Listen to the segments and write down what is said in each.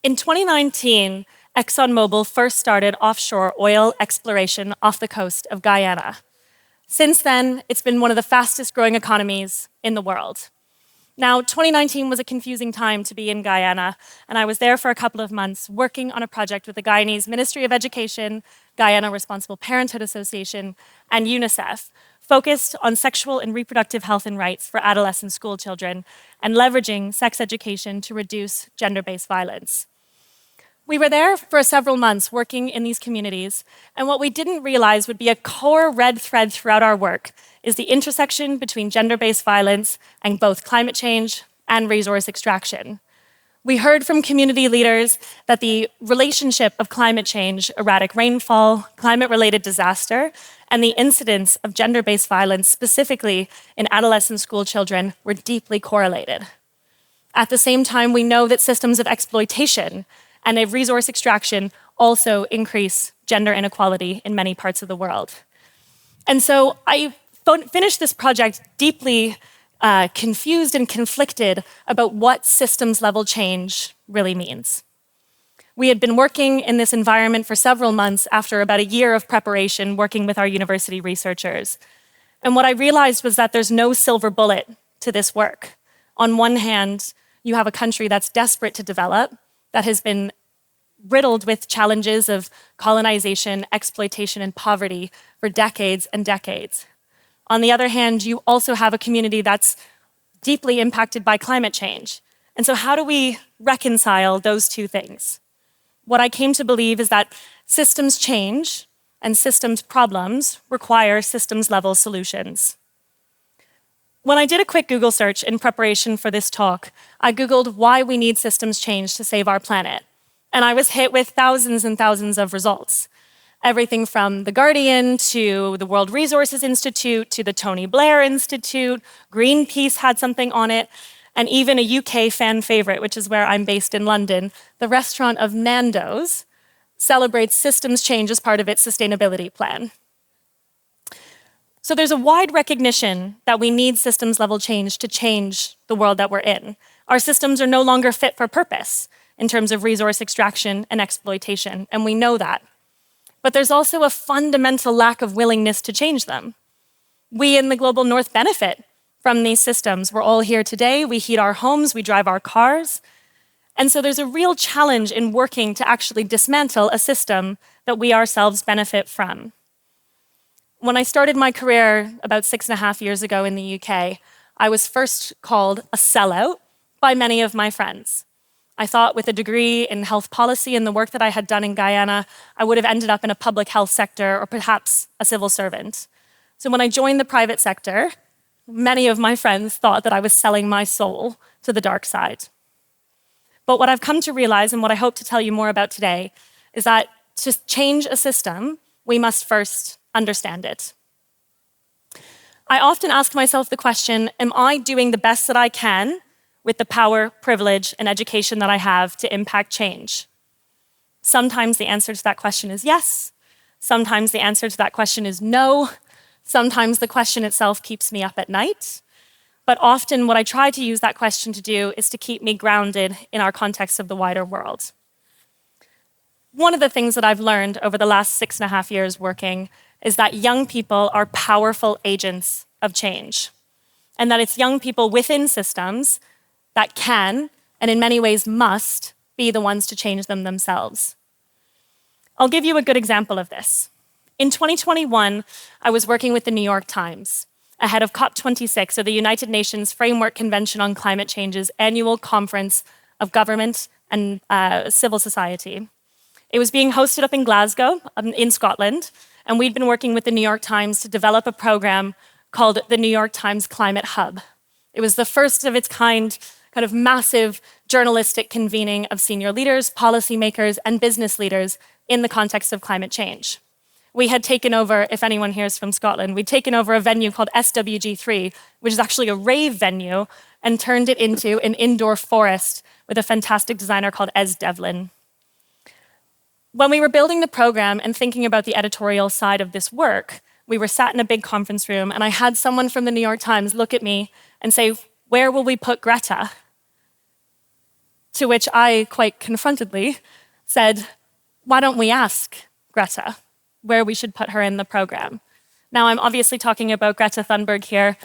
In 2019, ExxonMobil first started offshore oil exploration off the coast of Guyana. Since then, it's been one of the fastest growing economies in the world. Now, 2019 was a confusing time to be in Guyana, and I was there for a couple of months working on a project with the Guyanese Ministry of Education, Guyana Responsible Parenthood Association, and UNICEF, focused on sexual and reproductive health and rights for adolescent school children and leveraging sex education to reduce gender-based violence. We were there for several months working in these communities, and what we didn't realize would be a core red thread throughout our work is the intersection between gender-based violence and both climate change and resource extraction. We heard from community leaders that the relationship of climate change, erratic rainfall, climate-related disaster, and the incidence of gender-based violence, specifically in adolescent school children, were deeply correlated. At the same time, we know that systems of exploitation and of resource extraction also increase gender inequality in many parts of the world. And so I finished this project deeply confused and conflicted about what systems level change really means. We had been working in this environment for several months after about a year of preparation working with our university researchers. And what I realized was that there's no silver bullet to this work. On one hand, you have a country that's desperate to develop, that has been riddled with challenges of colonization, exploitation, and poverty for decades and decades. On the other hand, you also have a community that's deeply impacted by climate change. And so how do we reconcile those two things? What I came to believe is that systems change and systems problems require systems-level solutions. When I did a quick Google search in preparation for this talk, I Googled why we need systems change to save our planet. And I was hit with thousands and thousands of results. Everything from The Guardian to the World Resources Institute to the Tony Blair Institute, Greenpeace had something on it, and even a UK fan favorite, which is where I'm based in London, the restaurant of Nando's celebrates systems change as part of its sustainability plan. So there's a wide recognition that we need systems-level change to change the world that we're in. Our systems are no longer fit for purpose in terms of resource extraction and exploitation, and we know that. But there's also a fundamental lack of willingness to change them. We in the global north benefit from these systems. We're all here today, we heat our homes, we drive our cars. And so there's a real challenge in working to actually dismantle a system that we ourselves benefit from. When I started my career about 6.5 years ago in the UK, I was first called a sellout by many of my friends. I thought with a degree in health policy and the work that I had done in Guyana, I would have ended up in a public health sector or perhaps a civil servant. So when I joined the private sector, many of my friends thought that I was selling my soul to the dark side. But what I've come to realize, and what I hope to tell you more about today, is that to change a system, we must first understand it. I often ask myself the question, am I doing the best that I can with the power, privilege, and education that I have to impact change? Sometimes the answer to that question is yes. Sometimes the answer to that question is no. Sometimes the question itself keeps me up at night. But often what I try to use that question to do is to keep me grounded in our context of the wider world. One of the things that I've learned over the last 6.5 years working is that young people are powerful agents of change, and that it's young people within systems that can, and in many ways must, be the ones to change them themselves. I'll give you a good example of this. In 2021, I was working with the New York Times ahead of COP26, or the United Nations Framework Convention on Climate Change's annual conference of government and civil society. It was being hosted up in Glasgow, in Scotland, and we'd been working with the New York Times to develop a program called the New York Times Climate Hub. It was the first of its kind of massive journalistic convening of senior leaders, policymakers, and business leaders in the context of climate change. We had taken over, if anyone here is from Scotland, we'd taken over a venue called SWG3, which is actually a rave venue, and turned it into an indoor forest with a fantastic designer called Ez Devlin. When we were building the program and thinking about the editorial side of this work, we were sat in a big conference room, and I had someone from the New York Times look at me and say, "Where will we put Greta?" To which I, quite confrontedly, said, why don't we ask Greta where we should put her in the program? Now, I'm obviously talking about Greta Thunberg here,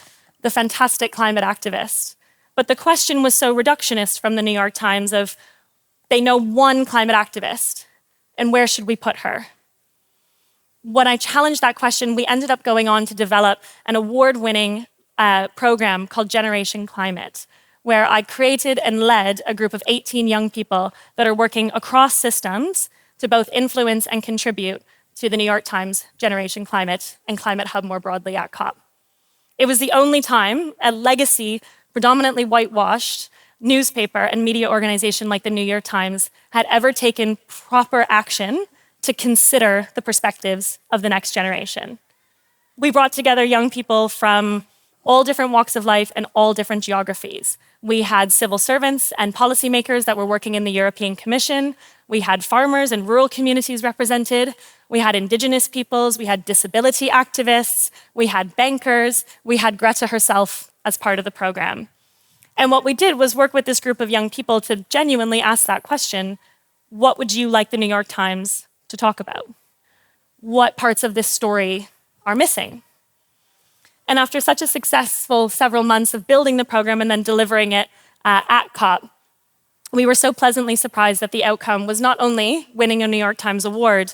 the fantastic climate activist. But the question was so reductionist from the New York Times of, they know one climate activist, and where should we put her? When I challenged that question, we ended up going on to develop an award-winning program called Generation Climate, where I created and led a group of 18 young people that are working across systems to both influence and contribute to the New York Times Generation Climate and Climate Hub more broadly at COP. It was the only time a legacy, predominantly whitewashed, newspaper and media organization like the New York Times had ever taken proper action to consider the perspectives of the next generation. We brought together young people from all different walks of life and all different geographies. We had civil servants and policymakers that were working in the European Commission. We had farmers and rural communities represented. We had indigenous peoples. We had disability activists. We had bankers. We had Greta herself as part of the program. And what we did was work with this group of young people to genuinely ask that question: what would you like the New York Times to talk about? What parts of this story are missing? And after such a successful several months of building the program and then delivering it at COP, we were so pleasantly surprised that the outcome was not only winning a New York Times award,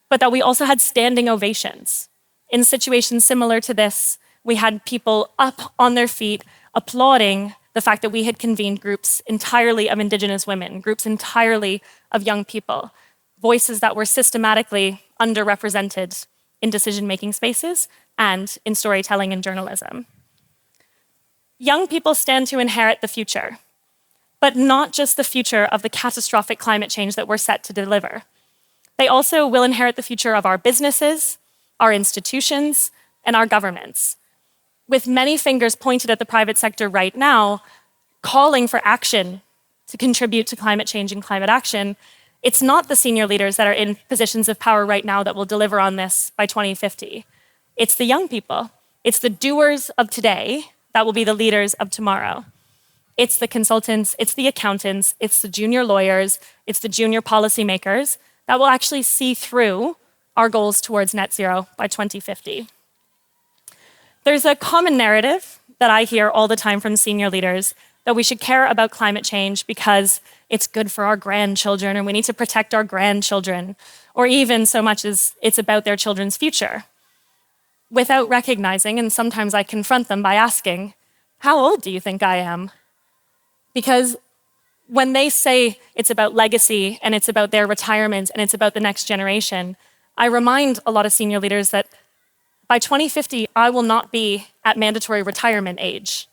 but that we also had standing ovations. In situations similar to this, we had people up on their feet applauding the fact that we had convened groups entirely of Indigenous women, groups entirely of young people, voices that were systematically underrepresented in decision-making spaces and in storytelling and journalism. Young people stand to inherit the future, but not just the future of the catastrophic climate change that we're set to deliver. They also will inherit the future of our businesses, our institutions, and our governments. With many fingers pointed at the private sector right now, calling for action to contribute to climate change and climate action, it's not the senior leaders that are in positions of power right now that will deliver on this by 2050. It's the young people. It's the doers of today that will be the leaders of tomorrow. It's the consultants, it's the accountants, it's the junior lawyers, it's the junior policymakers that will actually see through our goals towards net zero by 2050. There's a common narrative that I hear all the time from senior leaders that we should care about climate change because it's good for our grandchildren and we need to protect our grandchildren, or even so much as it's about their children's future, without recognizing, and sometimes I confront them by asking, how old do you think I am? Because when they say it's about legacy and it's about their retirement and it's about the next generation, I remind a lot of senior leaders that by 2050, I will not be at mandatory retirement age.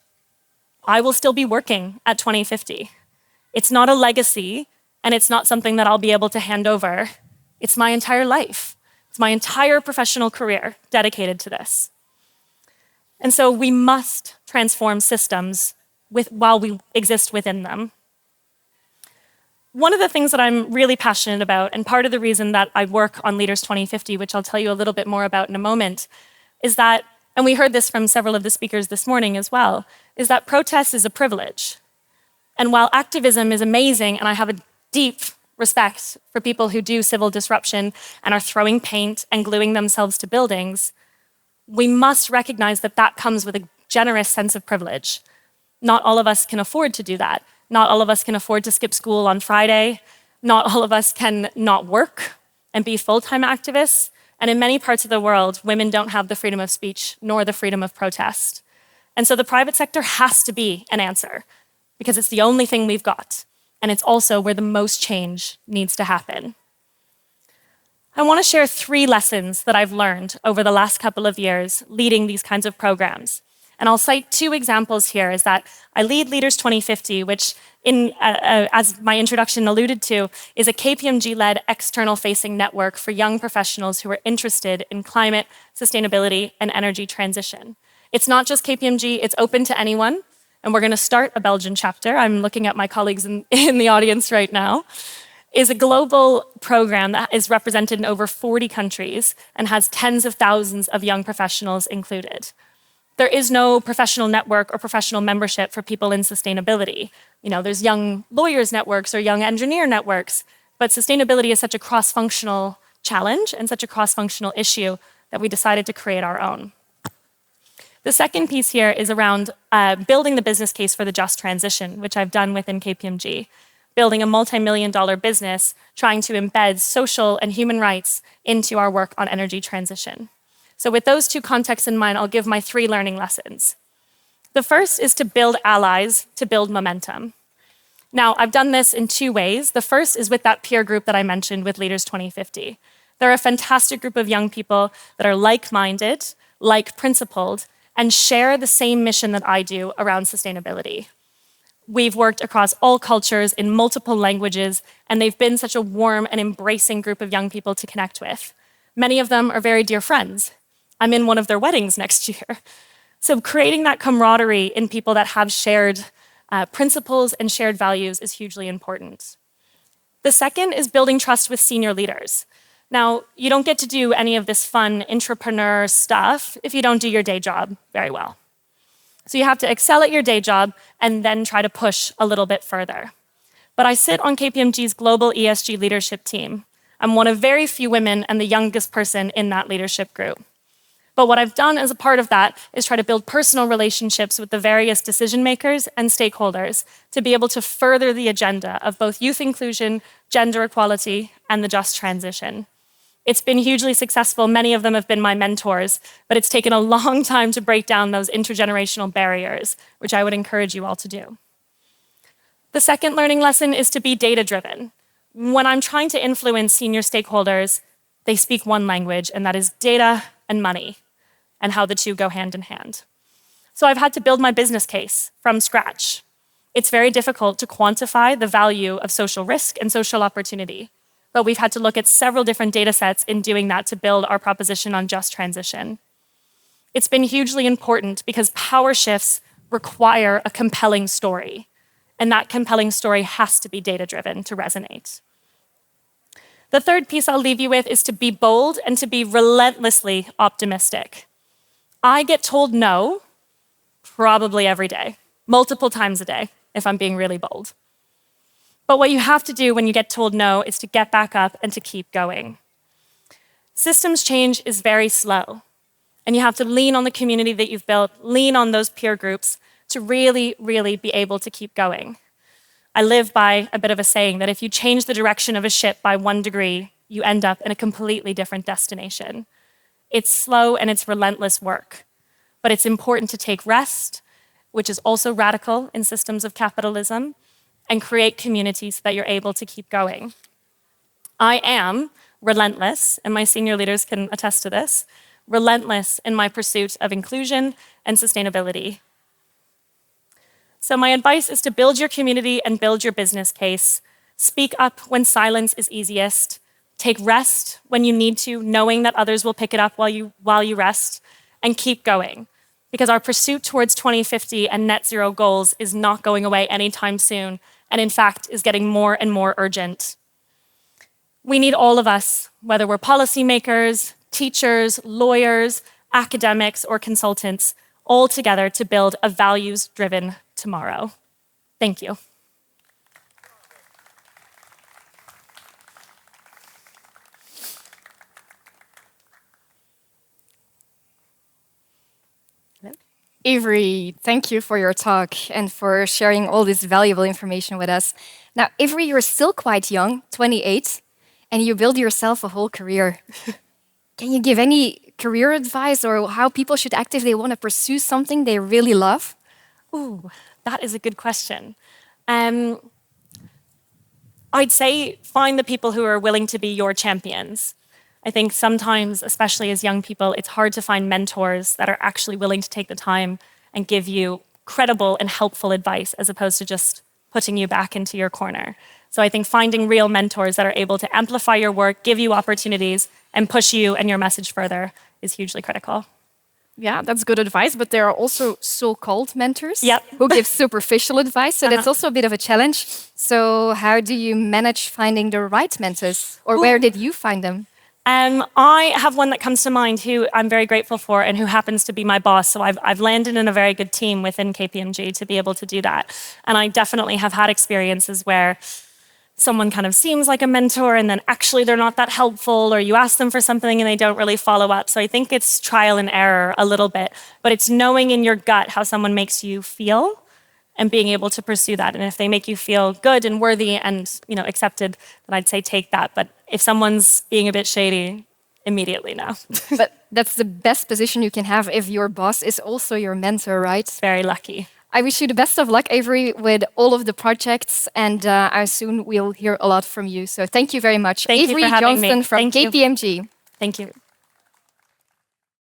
I will still be working at 2050. It's not a legacy, and it's not something that I'll be able to hand over. It's my entire life. It's my entire professional career dedicated to this. And so we must transform systems while we exist within them. One of the things that I'm really passionate about, and part of the reason that I work on Leaders 2050, which I'll tell you a little bit more about in a moment, is that, and we heard this from several of the speakers this morning as well, is that protest is a privilege. And while activism is amazing, and I have a deep respect for people who do civil disruption and are throwing paint and gluing themselves to buildings, we must recognize that that comes with a generous sense of privilege. Not all of us can afford to do that. Not all of us can afford to skip school on Friday. Not all of us can not work and be full-time activists. And in many parts of the world, women don't have the freedom of speech nor the freedom of protest. And so the private sector has to be an answer because it's the only thing we've got. And it's also where the most change needs to happen. I want to share 3 lessons that I've learned over the last couple of years leading these kinds of programs. And I'll cite 2 examples here, is that I lead Leaders 2050, which, as my introduction alluded to, is a KPMG-led external-facing network for young professionals who are interested in climate, sustainability, and energy transition. It's not just KPMG, it's open to anyone, and we're going to start a Belgian chapter. I'm looking at my colleagues in the audience right now. Is a global program that is represented in over 40 countries and has tens of thousands of young professionals included. there is no professional network or professional membership for people in sustainability. There's young lawyers networks or young engineer networks, but sustainability is such a cross-functional challenge and such a cross-functional issue that we decided to create our own. The second piece here is around building the business case for the just transition, which I've done within KPMG, building a multi-million-dollar business trying to embed social and human rights into our work on energy transition. So with those two contexts in mind, I'll give my 3 learning lessons. The first is to build allies, to build momentum. Now, I've done this in 2 ways. The first is with that peer group that I mentioned with Leaders 2050. They're a fantastic group of young people that are like-minded, like-principled, and share the same mission that I do around sustainability. We've worked across all cultures in multiple languages, and they've been such a warm and embracing group of young people to connect with. Many of them are very dear friends. I'm in one of their weddings next year. So creating that camaraderie in people that have shared principles and shared values is hugely important. The second is building trust with senior leaders. Now, you don't get to do any of this fun intrapreneur stuff if you don't do your day job very well. So you have to excel at your day job and then try to push a little bit further. But I sit on KPMG's global ESG leadership team. I'm one of very few women and the youngest person in that leadership group. But what I've done as a part of that is try to build personal relationships with the various decision makers and stakeholders to be able to further the agenda of both youth inclusion, gender equality, and the just transition. It's been hugely successful. Many of them have been my mentors, but it's taken a long time to break down those intergenerational barriers, which I would encourage you all to do. The second learning lesson is to be data-driven. When I'm trying to influence senior stakeholders, they speak one language, and that is data and money, and how the two go hand in hand. So I've had to build my business case from scratch. It's very difficult to quantify the value of social risk and social opportunity, but we've had to look at several different data sets in doing that to build our proposition on just transition. It's been hugely important because power shifts require a compelling story, and that compelling story has to be data-driven to resonate. The third piece I'll leave you with is to be bold and to be relentlessly optimistic. I get told no probably every day, multiple times a day, if I'm being really bold. But what you have to do when you get told no is to get back up and to keep going. Systems change is very slow, and you have to lean on the community that you've built, lean on those peer groups to really, really be able to keep going. I live by a bit of a saying that if you change the direction of a ship by 1 degree, you end up in a completely different destination. It's slow and it's relentless work, but it's important to take rest, which is also radical in systems of capitalism, and create communities so that you're able to keep going. I am relentless, and my senior leaders can attest to this, relentless in my pursuit of inclusion and sustainability. So my advice is to build your community and build your business case. Speak up when silence is easiest. Take rest when you need to, knowing that others will pick it up while you rest, and keep going. Because our pursuit towards 2050 and net zero goals is not going away anytime soon, and in fact is getting more and more urgent. We need all of us, whether we're policymakers, teachers, lawyers, academics, or consultants, all together to build a values-driven tomorrow. Thank you. Avery, thank you for your talk and for sharing all this valuable information with us. Now, Avery, you're still quite young, 28, and you built yourself a whole career. Can you give any career advice or how people should act if they want to pursue something they really love? Ooh, that is a good question. I'd say find the people who are willing to be your champions. I think sometimes, especially as young people, it's hard to find mentors that are actually willing to take the time and give you credible and helpful advice as opposed to just putting you back into your corner. So I think finding real mentors that are able to amplify your work, give you opportunities, and push you and your message further is hugely critical. Yeah, that's good advice, but there are also so-called mentors Yep. who give superficial advice, so that's also a bit of a challenge. So how do you manage finding the right mentors, or where did you find them? I have one that comes to mind who I'm very grateful for and who happens to be my boss. So I've landed in a very good team within KPMG to be able to do that. And I definitely have had experiences where someone kind of seems like a mentor and then actually they're not that helpful, or you ask them for something and they don't really follow up. So I think it's trial and error a little bit, but it's knowing in your gut how someone makes you feel and being able to pursue that. And if they make you feel good and worthy and accepted, then I'd say take that. But if someone's being a bit shady, immediately no. But that's the best position you can have if your boss is also your mentor, right? Very lucky. I wish you the best of luck, Avery, with all of the projects, and I soon we'll hear a lot from you. So thank you very much. Thank you Avery for having me. Johnstone from Thank you. KPMG. Thank you.